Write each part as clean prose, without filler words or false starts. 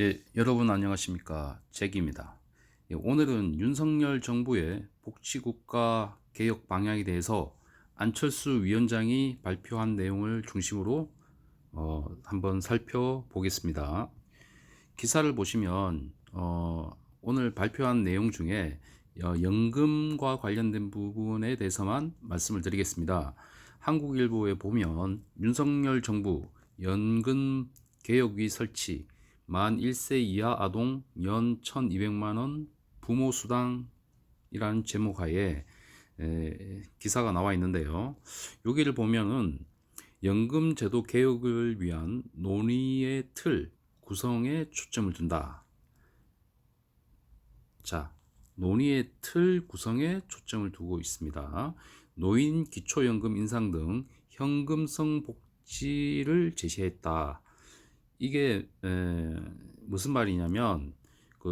예, 여러분 안녕하십니까? 잭입니다. 예, 오늘은 윤석열 정부의 복지국가 개혁 방향에 대해서 안철수 위원장이 발표한 내용을 중심으로 한번 살펴보겠습니다. 기사를 보시면 오늘 발표한 내용 중에 연금과 관련된 부분에 대해서만 말씀을 드리겠습니다. 한국일보에 보면 윤석열 정부 연금 개혁위 설치 만 1세 이하 아동 연 1,200만 원 부모 수당이라는 제목 하에 기사가 나와 있는데요. 여기를 보면은 연금 제도 개혁을 위한 논의의 틀 구성에 초점을 둔다. 자, 논의의 틀 구성에 초점을 두고 있습니다. 노인 기초연금 인상 등 현금성 복지를 제시했다. 이게 무슨 말이냐면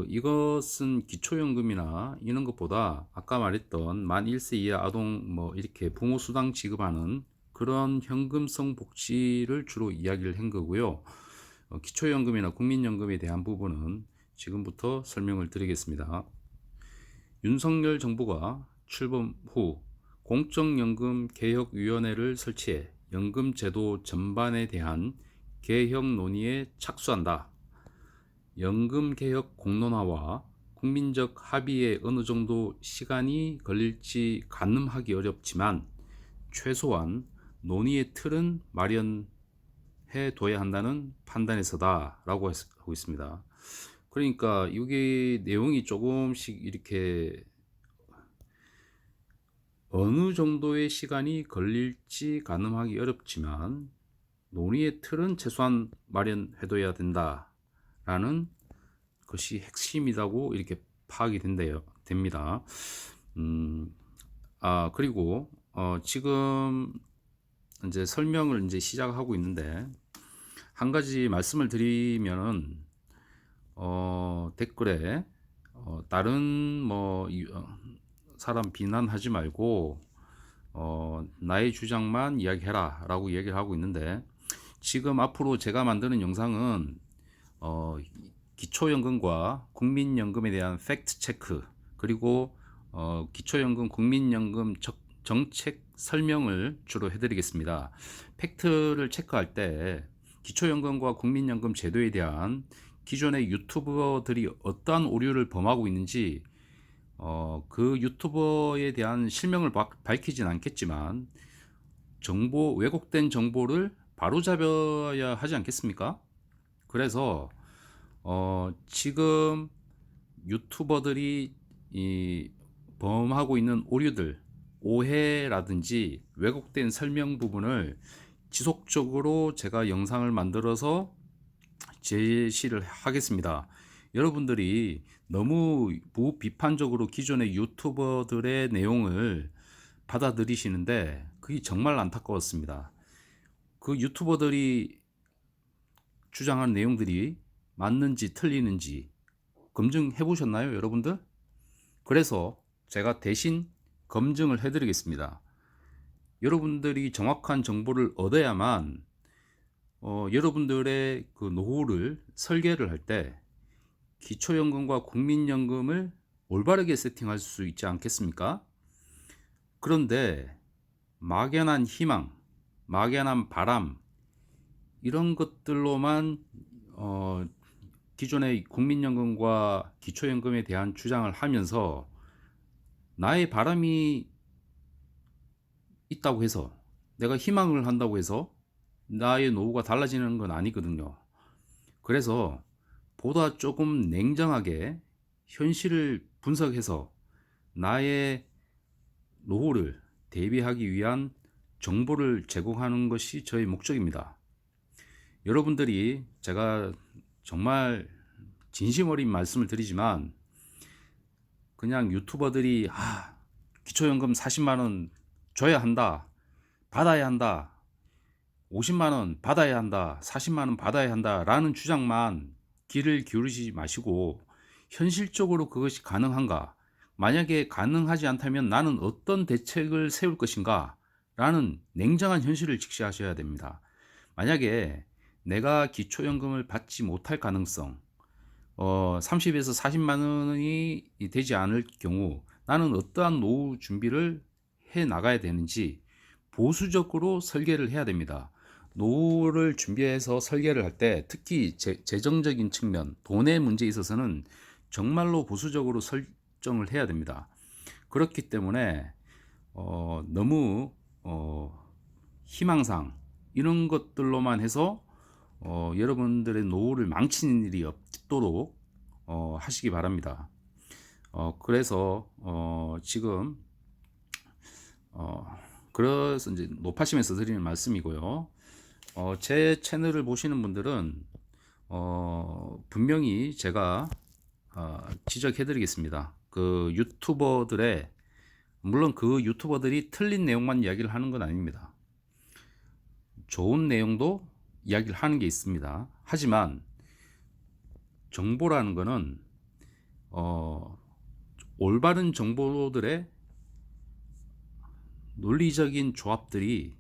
이것은 기초연금이나 이런 것보다 아까 말했던 만 1세 이하 아동 뭐 이렇게 부모 수당 지급하는 그런 현금성 복지를 주로 이야기를 한 거고요. 기초연금이나 국민연금에 대한 부분은 지금부터 설명을 드리겠습니다. 윤석열 정부가 출범 후 공적연금 개혁위원회를 설치해 연금 제도 전반에 대한 개혁 논의에 착수한다. 연금 개혁 공론화와 국민적 합의에 어느 정도 시간이 걸릴지 가늠하기 어렵지만 최소한 논의의 틀은 마련해 둬야 한다는 판단에서다라고 하고 있습니다. 그러니까 이게 내용이 조금씩 이렇게 어느 정도의 시간이 걸릴지 가늠하기 어렵지만 논의의 틀은 최소한 마련해둬야 된다라는 것이 핵심이라고 이렇게 파악이 됩니다. 그리고 지금 이제 설명을 이제 시작하고 있는데 한 가지 말씀을 드리면은 댓글에 다른 사람 비난하지 말고 나의 주장만 이야기해라 라고 얘기를 하고 있는데 지금 앞으로 제가 만드는 영상은 기초연금과 국민연금에 대한 팩트 체크 그리고 기초연금 국민연금 정책 설명을 주로 해드리겠습니다. 팩트를 체크할 때 기초연금과 국민연금 제도에 대한 기존의 유튜버들이 어떠한 오류를 범하고 있는지 그 유튜버에 대한 실명을 밝히진 않겠지만 왜곡된 정보를 바로잡아야 하지 않겠습니까? 그래서 지금 유튜버들이 범하고 있는 오류들, 오해라든지 왜곡된 설명 부분을 지속적으로 제가 영상을 만들어서 제시를 하겠습니다. 여러분들이 너무 무비판적으로 기존의 유튜버들의 내용을 받아들이시는데 그게 정말 안타까웠습니다. 그 유튜버들이 주장한 내용들이 맞는지 틀리는지 검증해 보셨나요, 여러분들? 그래서 제가 대신 검증을 해 드리겠습니다. 여러분들이 정확한 정보를 얻어야만 여러분들의 그 노후를 설계를 할 때 기초연금과 국민연금을 올바르게 세팅할 수 있지 않겠습니까? 그런데 막연한 희망, 막연한 바람 이런 것들로만 기존의 국민연금과 기초연금에 대한 주장을 하면서 나의 바람이 있다고 해서 내가 희망을 한다고 해서 나의 노후가 달라지는 건 아니거든요. 그래서 보다 조금 냉정하게 현실을 분석해서 나의 노후를 대비하기 위한 정보를 제공하는 것이 저의 목적입니다. 여러분들이 제가 정말 진심 어린 말씀을 드리지만 그냥 유튜버들이 기초연금 40만 원 줘야 한다, 받아야 한다, 50만 원 받아야 한다, 40만 원 받아야 한다 라는 주장만 귀를 기울이지 마시고 현실적으로 그것이 가능한가? 만약에 가능하지 않다면 나는 어떤 대책을 세울 것인가? 라는 냉정한 현실을 직시하셔야 됩니다. 만약에 내가 기초연금을 받지 못할 가능성, 30에서 40만 원이 되지 않을 경우 나는 어떠한 노후 준비를 해 나가야 되는지 보수적으로 설계를 해야 됩니다. 노후를 준비해서 설계를 할 때 특히 재정적인 측면, 돈의 문제에 있어서는 정말로 보수적으로 설정을 해야 됩니다. 그렇기 때문에 너무 희망상 이런 것들로만 해서 여러분들의 노후를 망치는 일이 없도록 하시기 바랍니다. 그래서 지금 그래서 이제 높아시면서 드리는 말씀이고요. 제 채널을 보시는 분들은 분명히 제가 지적해 드리겠습니다. 그 유튜버들의, 물론 그 유튜버들이 틀린 내용만 이야기를 하는 건 아닙니다. 좋은 내용도 이야기를 하는 게 있습니다. 하지만 정보라는 거는 올바른 정보들의 논리적인 조합들이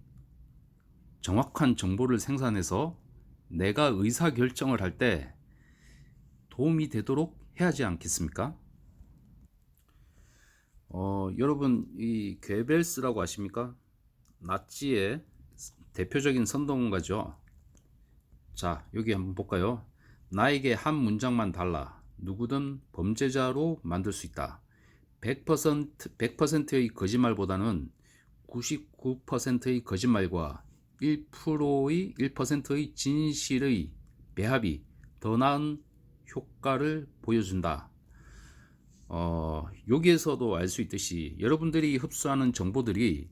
정확한 정보를 생산해서 내가 의사결정을 할 때 도움이 되도록 해야 하지 않겠습니까? 여러분, 이 괴벨스라고 아십니까? 나치의 대표적인 선동가죠. 자, 여기 한번 볼까요? 나에게 한 문장만 달라. 누구든 범죄자로 만들 수 있다. 100%의 거짓말보다는 99%의 거짓말과 1%의 진실의 배합이 더 나은 효과를 보여준다. 여기에서도 알 수 있듯이 여러분들이 흡수하는 정보들이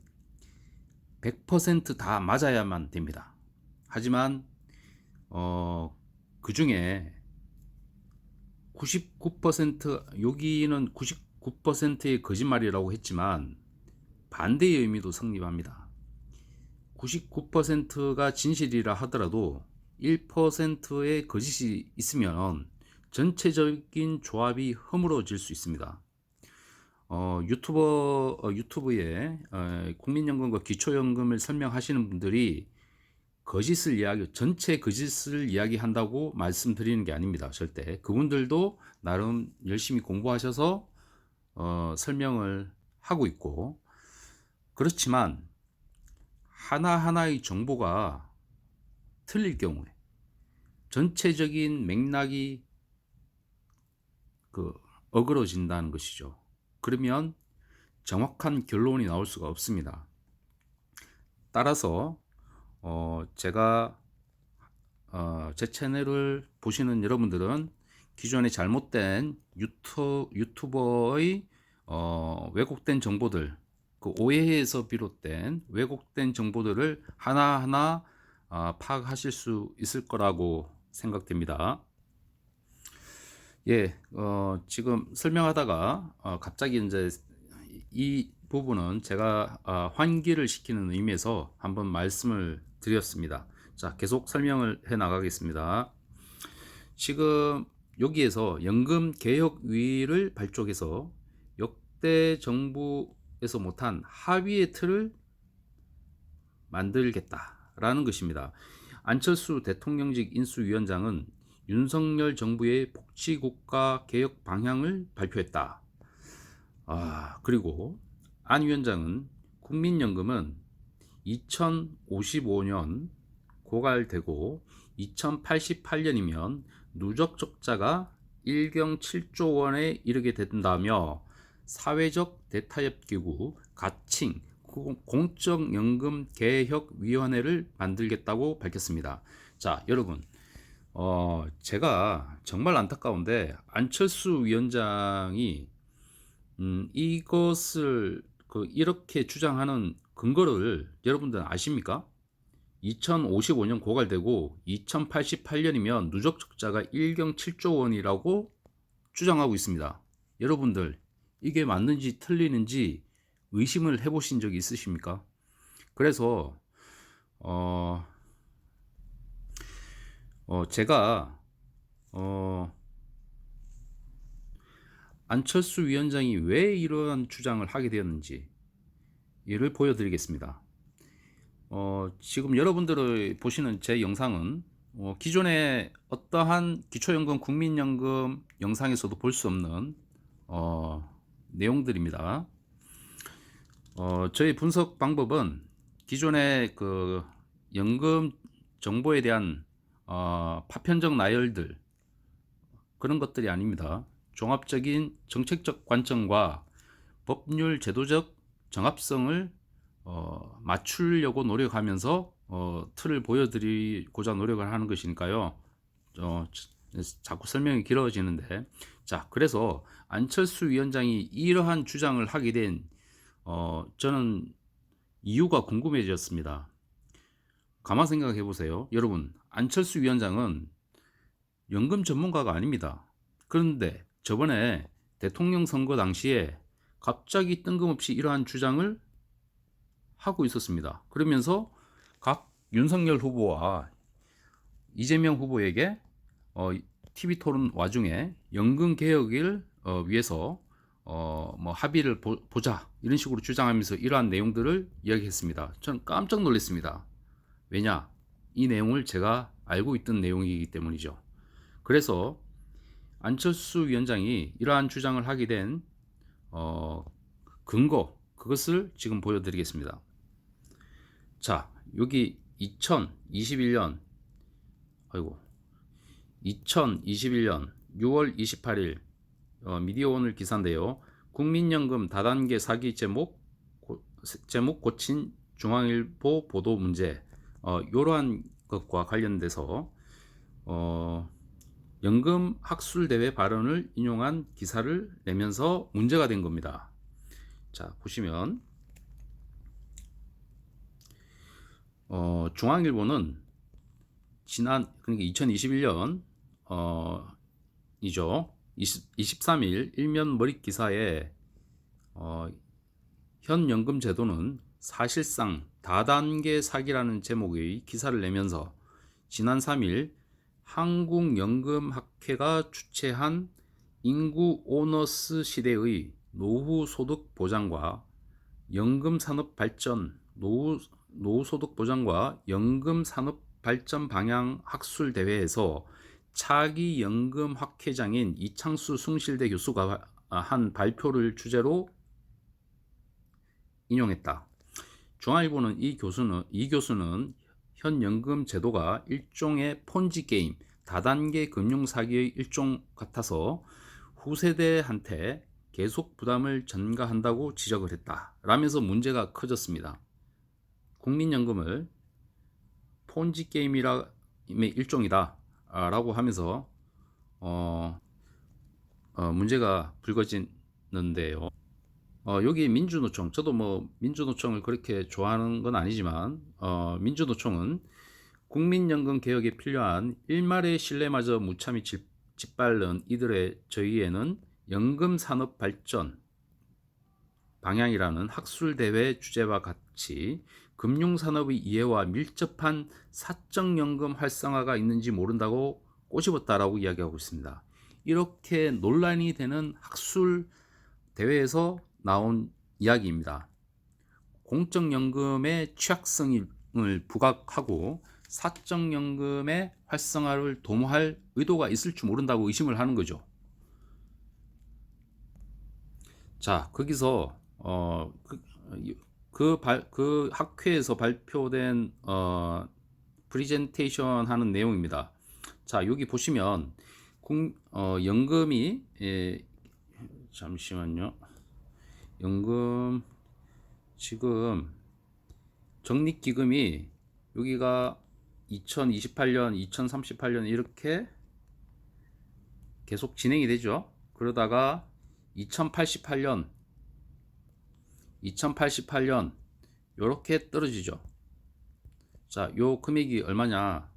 100%다 맞아야만 됩니다. 하지만 그 중에 99%, 여기는 99%의 거짓말이라고 했지만 반대의 의미도 성립합니다. 99%가 진실이라 하더라도 1%의 거짓이 있으면 전체적인 조합이 허물어질 수 있습니다. 유튜브에 국민연금과 기초연금을 설명하시는 분들이 전체 거짓을 이야기한다고 말씀드리는 게 아닙니다. 절대. 그분들도 나름 열심히 공부하셔서 설명을 하고 있고, 그렇지만 하나하나의 정보가 틀릴 경우에 전체적인 맥락이 어그러진다는 것이죠. 그러면 정확한 결론이 나올 수가 없습니다. 따라서 제가 제 채널을 보시는 여러분들은 기존의 잘못된 유튜버의 왜곡된 정보들, 그 오해에서 비롯된 왜곡된 정보들을 하나하나 파악하실 수 있을 거라고 생각됩니다. 예, 지금 설명하다가 갑자기 이제 이 부분은 제가 환기를 시키는 의미에서 한번 말씀을 드렸습니다. 자, 계속 설명을 해 나가겠습니다. 지금 여기에서 연금개혁위를 발족해서 역대 정부에서 못한 합의의 틀을 만들겠다라는 것입니다. 안철수 대통령직 인수위원장은 윤석열 정부의 복지국가 개혁 방향을 발표했다. 그리고 안 위원장은 국민연금은 2055년 고갈되고 2088년이면 누적 적자가 1경 7조 원에 이르게 된다며 사회적 대타협기구 가칭 공적연금개혁위원회를 만들겠다고 밝혔습니다. 자, 여러분, 제가 정말 안타까운데 안철수 위원장이 이것을 이렇게 주장하는 근거를 여러분들 아십니까? 2055년 고갈되고 2088년이면 누적 적자가 1경 7조 원이라고 주장하고 있습니다. 여러분들, 이게 맞는지 틀리는지 의심을 해보신 적이 있으십니까? 그래서 제가 안철수 위원장이 왜 이러한 주장을 하게 되었는지 이를 보여드리겠습니다. 지금 여러분들이 보시는 제 영상은 기존의 어떠한 기초연금, 국민연금 영상에서도 볼 수 없는 내용들입니다. 저희 분석 방법은 기존의 그 연금 정보에 대한 파편적 나열들, 그런 것들이 아닙니다. 종합적인 정책적 관점과 법률 제도적 정합성을 맞추려고 노력하면서 틀을 보여드리고자 노력을 하는 것이니까요. 자꾸 설명이 길어지는데, 자, 그래서 안철수 위원장이 이러한 주장을 하게 된 저는 이유가 궁금해졌습니다. 가만 생각해 보세요. 여러분, 안철수 위원장은 연금 전문가가 아닙니다. 그런데 저번에 대통령 선거 당시에 갑자기 뜬금없이 이러한 주장을 하고 있었습니다. 그러면서 각 윤석열 후보와 이재명 후보에게 TV 토론 와중에 연금 개혁을 위해서 뭐 합의를 보자 이런 식으로 주장하면서 이러한 내용들을 이야기했습니다. 저는 깜짝 놀랐습니다. 왜냐? 이 내용을 제가 알고 있던 내용이기 때문이죠. 그래서 안철수 위원장이 이러한 주장을 하게 된 근거, 그것을 지금 보여드리겠습니다. 자, 여기 2021년 6월 28일 미디어오늘 기사인데요. 국민연금 다단계 사기 제목 고친 중앙일보 보도 문제, 이러한 것과 관련돼서 연금 학술대회 발언을 인용한 기사를 내면서 문제가 된 겁니다. 자, 보시면 중앙일보는 그러니까 2021년 이죠. 23일 일면 머릿 기사에 현 연금 제도는 사실상 다단계 사기라는 제목의 기사를 내면서 지난 3일 한국연금학회가 주최한 인구 오너스 시대의 노후 소득 보장과 연금 산업 발전, 노후 소득 보장과 연금 산업 발전 방향 학술 대회에서 차기 연금 학회장인 이창수 숭실대 교수가 한 발표를 주제로 인용했다. 중앙일보는 이 교수는 현 연금 제도가 일종의 폰지 게임, 다단계 금융 사기의 일종 같아서 후세대한테 계속 부담을 전가한다고 지적을 했다. 라면서 문제가 커졌습니다. 국민연금을 폰지 게임의 일종이다 라고 하면서 문제가 불거지는데요. 여기 민주노총, 저도 뭐 민주노총을 그렇게 좋아하는 건 아니지만 민주노총은 국민연금 개혁에 필요한 일말의 신뢰마저 무참히 짓밟는 이들의 저희에는 연금 산업 발전 방향이라는 학술대회 주제와 같이 금융산업의 이해와 밀접한 사적연금 활성화가 있는지 모른다고 꼬집었다라고 이야기하고 있습니다. 이렇게 논란이 되는 학술대회에서 나온 이야기입니다. 공적연금의 취약성을 부각하고 사적연금의 활성화를 도모할 의도가 있을 줄 모른다고 의심을 하는 거죠. 자, 거기서 그 학회에서 발표된 프리젠테이션 하는 내용입니다. 자, 여기 보시면 연금이 잠시만요. 연금 지금 적립기금이 여기가 2028년, 2038년 이렇게 계속 진행이 되죠. 그러다가 2088년 이렇게 떨어지죠. 자, 요 금액이 얼마냐?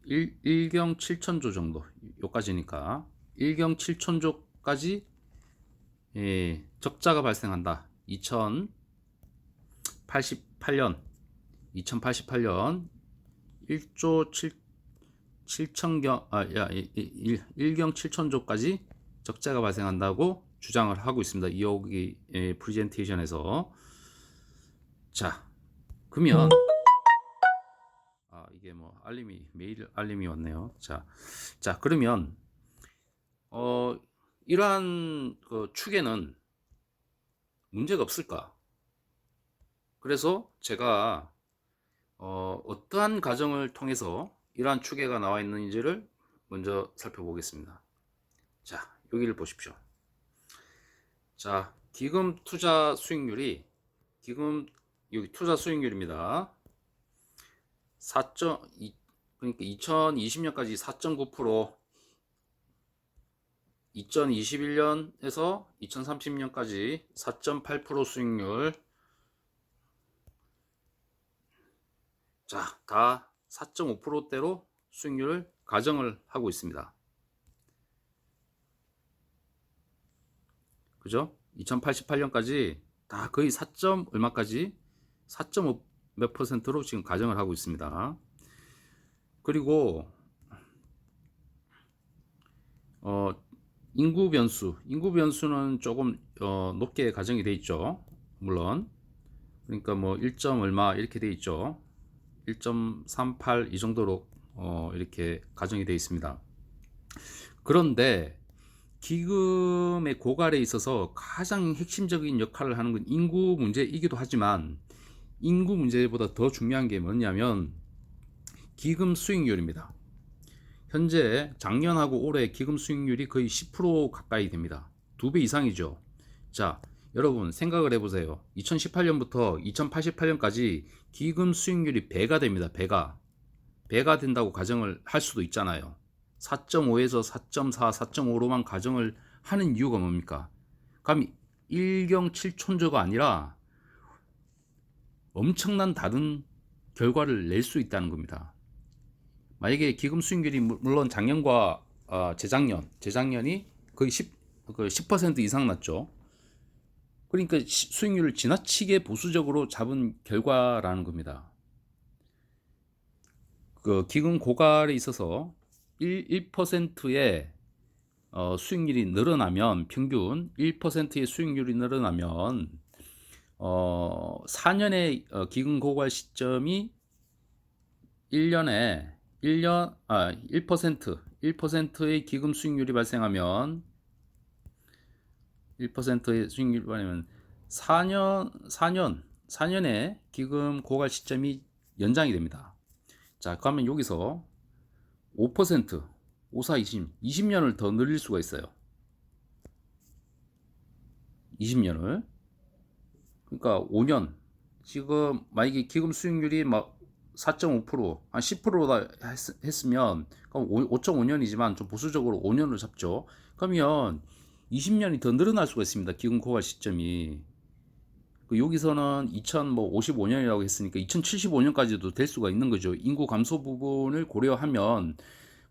1경 7천조 정도, 요까지니까 1경 7천조까지 적자가 발생한다. 2088년 1조 7천경 1경 7천조까지 적자가 발생한다고 주장을 하고 있습니다. 여기 프레젠테이션에서. 자, 그러면 이게 뭐 메일 알림이 왔네요. 자 그러면 이러한 그 축에는 문제가 없을까? 그래서 제가 어떠한 과정을 통해서 이러한 추계가 나와 있는지를 먼저 살펴보겠습니다. 자, 여기를 보십시오. 자, 기금 투자 수익률이 여기 투자 수익률입니다. 4.2 그러니까 2020년까지 4.9%, 2021년에서 2030년까지 4.8% 수익률. 자, 다 4.5%대로 수익률을 가정을 하고 있습니다. 그죠? 2088년까지 다 거의 4점 얼마까지 4.5 몇 %로 지금 가정을 하고 있습니다. 그리고 인구 변수는 조금 높게 가정이 돼 있죠. 물론 그러니까 뭐 1점 얼마 이렇게 돼 있죠. 1.38 이 정도로 이렇게 가정이 돼 있습니다. 그런데 기금의 고갈에 있어서 가장 핵심적인 역할을 하는 건 인구 문제이기도 하지만 인구 문제보다 더 중요한 게 뭐냐면 기금 수익률입니다. 현재 작년하고 올해 기금 수익률이 거의 10% 가까이 됩니다. 2배 이상이죠. 자, 여러분 생각을 해보세요. 2018년부터 2088년까지 기금 수익률이 배가 됩니다. 배가 된다고 가정을 할 수도 있잖아요. 4.5에서 4.4, 4.5로만 가정을 하는 이유가 뭡니까? 그럼 일경칠촌조가 아니라 엄청난 다른 결과를 낼 수 있다는 겁니다. 만약에 기금 수익률이 물론 작년과 재작년이 거의 10% 이상 났죠. 그러니까 수익률을 지나치게 보수적으로 잡은 결과라는 겁니다. 그 기금 고갈에 있어서 1%의 수익률이 늘어나면 평균 1%의 수익률이 늘어나면 4년의 기금 고갈 시점이 1년에 1%의 기금 수익률이 발생하면 1%의 수익률이 발생하면 4년의 기금 고갈 시점이 연장이 됩니다. 자, 그러면 여기서 5%, 5, 4, 20년을 더 늘릴 수가 있어요. 20년을. 그러니까 5년. 지금 만약에 기금 수익률이 막 4.5%, 한 10%다 했으면 그럼 5.5년이지만 좀 보수적으로 5년을 잡죠. 그러면 20년이 더 늘어날 수가 있습니다. 기금 고갈 시점이. 여기서는 2055년이라고 했으니까 2075년까지도 될 수가 있는 거죠. 인구 감소 부분을 고려하면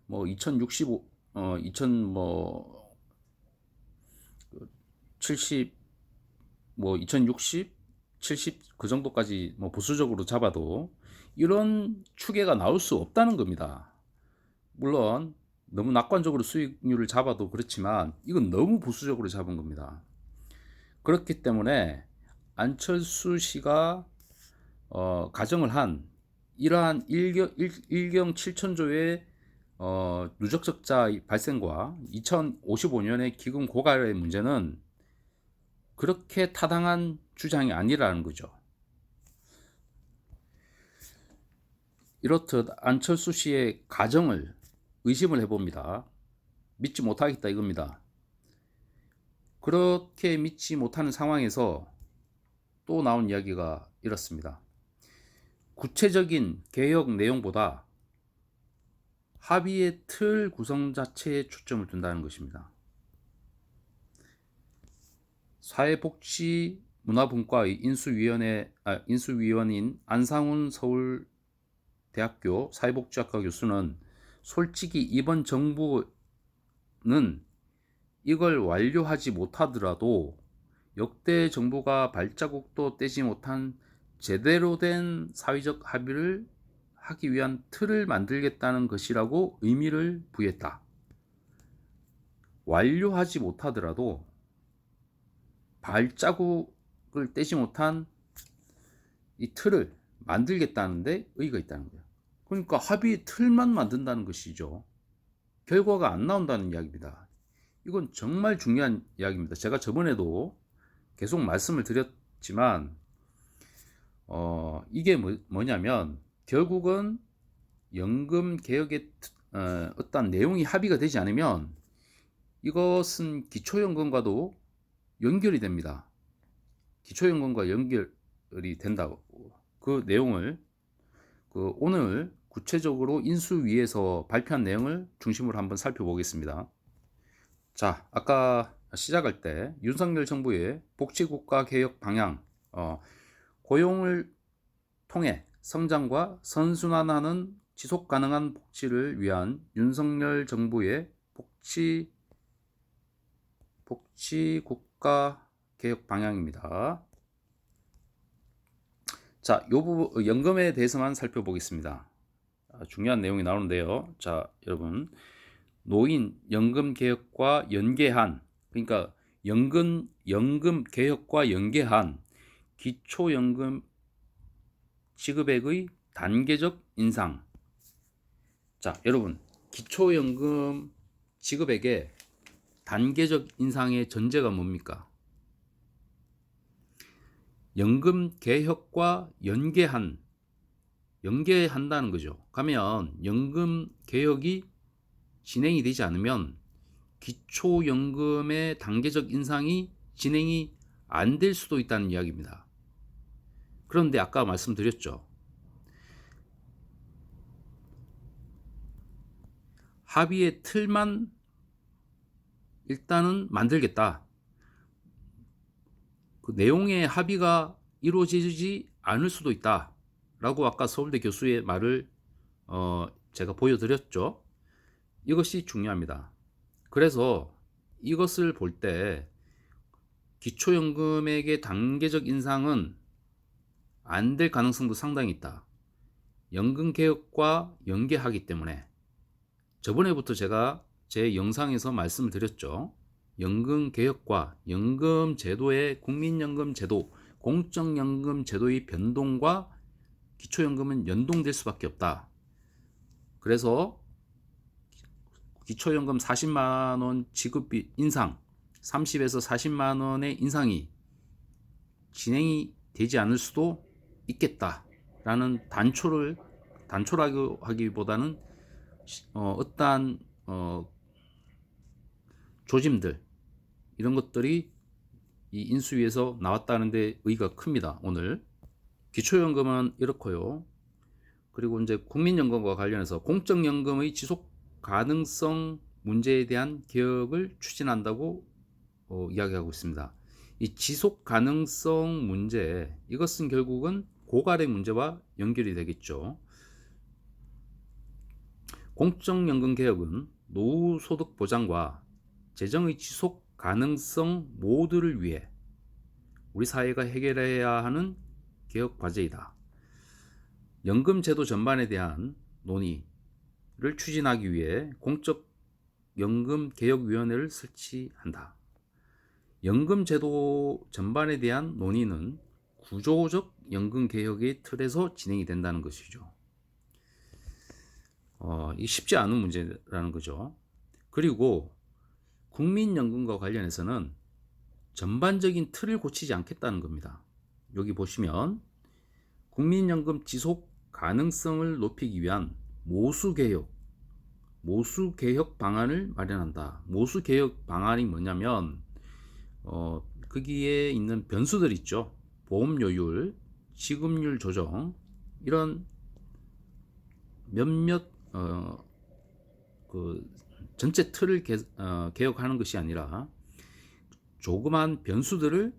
뭐 2065, 70, 뭐 2060, 70 그 정도까지 뭐 보수적으로 잡아도 이런 추계가 나올 수 없다는 겁니다. 물론 너무 낙관적으로 수익률을 잡아도 그렇지만 이건 너무 보수적으로 잡은 겁니다. 그렇기 때문에 안철수 씨가 가정을 한 이러한 일경 7천조의 누적 적자 발생과 2055년의 기금 고갈의 문제는 그렇게 타당한 주장이 아니라는 거죠. 이렇듯 안철수 씨의 가정을 의심을 해봅니다. 믿지 못하겠다 이겁니다. 그렇게 믿지 못하는 상황에서 또 나온 이야기가 이렇습니다. 구체적인 개혁 내용보다 합의의 틀 구성 자체에 초점을 둔다는 것입니다. 사회복지문화분과의 인수위원인 안상훈 서울대학교 사회복지학과 교수는 솔직히 이번 정부는 이걸 완료하지 못하더라도 역대 정부가 발자국도 떼지 못한 제대로 된 사회적 합의를 하기 위한 틀을 만들겠다는 것이라고 의미를 부여했다. 완료하지 못하더라도 발자국을 떼지 못한 이 틀을 만들겠다는데 의의가 있다는 거예요. 그러니까 합의 틀만 만든다는 것이죠. 결과가 안 나온다는 이야기입니다. 이건 정말 중요한 이야기입니다. 제가 저번에도 계속 말씀을 드렸지만 이게 뭐냐면 결국은 연금 개혁의 어떤 내용이 합의가 되지 않으면 이것은 기초연금과도 연결이 됩니다. 기초연금과 연결이 된다고. 그 내용을 오늘 구체적으로 인수위에서 발표한 내용을 중심으로 한번 살펴보겠습니다. 자, 아까 시작할 때 윤석열 정부의 복지국가 개혁 방향, 고용을 통해 성장과 선순환하는 지속 가능한 복지를 위한 윤석열 정부의 복지국가 개혁 방향입니다. 자, 요 부분 연금에 대해서만 살펴보겠습니다. 중요한 내용이 나오는데요. 자, 여러분, 노인 연금 개혁과 연계한, 그러니까 연금 개혁과 연계한 기초연금 지급액의 단계적 인상. 자, 여러분, 기초연금 지급액의 단계적 인상의 전제가 뭡니까? 연금 개혁과 연계한다는 거죠. 그러면 연금 개혁이 진행이 되지 않으면 기초연금의 단계적 인상이 진행이 안 될 수도 있다는 이야기입니다. 그런데 아까 말씀드렸죠. 합의의 틀만 일단은 만들겠다. 그 내용의 합의가 이루어지지 않을 수도 있다 라고 아까 서울대 교수의 말을 제가 보여드렸죠. 이것이 중요합니다. 그래서 이것을 볼 때 기초연금액의 단계적 인상은 안 될 가능성도 상당히 있다. 연금 개혁과 연계하기 때문에. 저번에부터 제가 제 영상에서 말씀을 드렸죠. 연금 개혁과 연금 제도의 국민연금 제도, 공적연금 제도의 변동과 기초연금은 연동될 수밖에 없다. 그래서 기초연금 40만 원 지급비 인상, 30에서 40만 원의 인상이 진행이 되지 않을 수도 있겠다라는 단초라고 하기보다는 어떠한 조짐들, 이런 것들이 이 인수위에서 나왔다는 데 의의가 큽니다. 오늘 기초연금은 이렇고요. 그리고 이제 국민연금과 관련해서 공적연금의 지속 가능성 문제에 대한 개혁을 추진한다고 이야기하고 있습니다. 이 지속 가능성 문제, 이것은 결국은 고갈의 문제와 연결이 되겠죠. 공적연금 개혁은 노후 소득 보장과 재정의 지속 가능성 모두를 위해 우리 사회가 해결해야 하는 개혁 과제이다. 연금 제도 전반에 대한 논의를 추진하기 위해 공적연금개혁위원회를 설치한다. 연금 제도 전반에 대한 논의는 구조적 연금 개혁의 틀에서 진행이 된다는 것이죠. 이게 쉽지 않은 문제라는 거죠. 그리고 국민연금과 관련해서는 전반적인 틀을 고치지 않겠다는 겁니다. 여기 보시면 국민연금 지속 가능성을 높이기 위한 모수개혁 방안을 마련한다. 모수개혁 방안이 뭐냐면 거기에 있는 변수들 있죠. 보험료율, 지급률 조정, 이런 몇몇 그 전체 틀을 개혁하는 것이 아니라 조그만 변수들을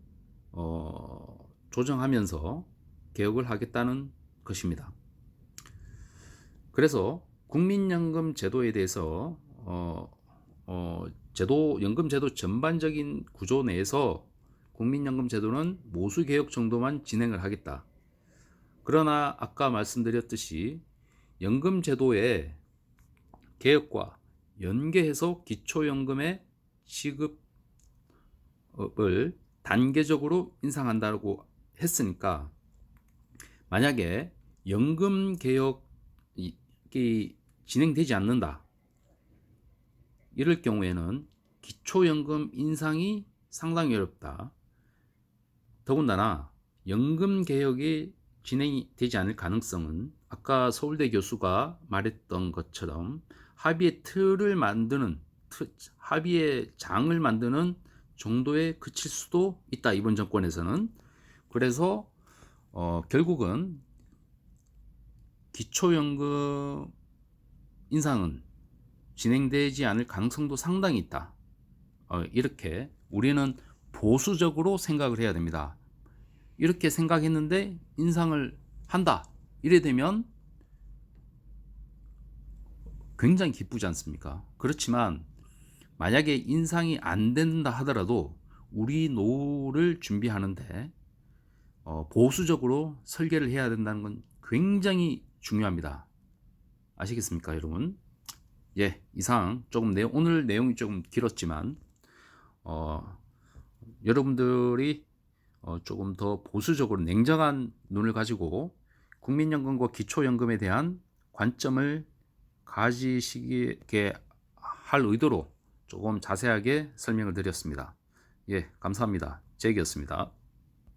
조정하면서 개혁을 하겠다는 것입니다. 그래서 국민연금 제도에 대해서 연금 제도 전반적인 구조 내에서 국민연금 제도는 모수 개혁 정도만 진행을 하겠다. 그러나 아까 말씀드렸듯이 연금 제도의 개혁과 연계해서 기초연금의 지급을 단계적으로 인상한다고 했으니까, 만약에 연금 개혁 진행되지 않는다. 이럴 경우에는 기초연금 인상이 상당히 어렵다. 더군다나 연금 개혁이 진행이 되지 않을 가능성은 아까 서울대 교수가 말했던 것처럼 합의의 장을 만드는 정도에 그칠 수도 있다. 이번 정권에서는. 그래서 결국은 기초연금 인상은 진행되지 않을 가능성도 상당히 있다. 이렇게 우리는 보수적으로 생각을 해야 됩니다. 이렇게 생각했는데 인상을 한다. 이래 되면 굉장히 기쁘지 않습니까? 그렇지만 만약에 인상이 안 된다 하더라도 우리 노후를 준비하는데 보수적으로 설계를 해야 된다는 건 굉장히 중요합니다. 아시겠습니까, 여러분? 예, 이상 조금 오늘 내용이 조금 길었지만 여러분들이 조금 더 보수적으로 냉정한 눈을 가지고 국민연금과 기초연금에 대한 관점을 가지시게 할 의도로 조금 자세하게 설명을 드렸습니다. 예, 감사합니다. 제이였습니다.